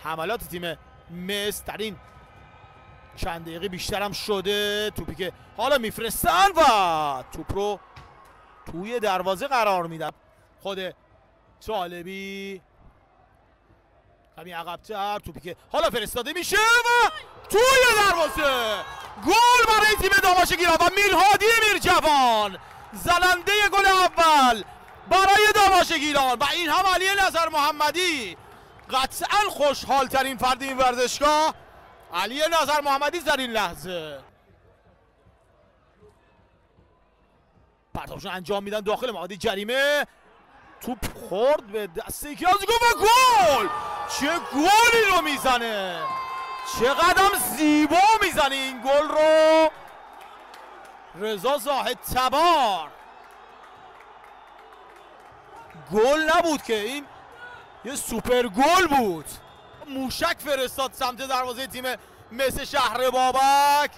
حملات تیم مصر در این چند دقیقه بیشتر هم شده. توپی که حالا میفرستن و توپ رو توی دروازه قرار میدن. خود طالبی کمی عقب‌تر، توپی که حالا فرستاده میشه و توی دروازه. گل برای تیم داماژگیران و میرهادی میرجوان زننده گل اول برای داماژگیران و این هم علی نظر محمدی، قطعا خوشحال ترین فرد این ورزشگاه علی نظر محمدی در این لحظه. پرتابشون انجام میدن داخل محوطه جریمه، توپ خورد به دست یکی از و گل. چه گلی رو میزنه، چقدر زیبا میزنه این گل رو رضا زاهد تبار. گل نبود که این یه سوپر گل بود. موشک فرستاد سمت دروازه تیم مس شهر بابک.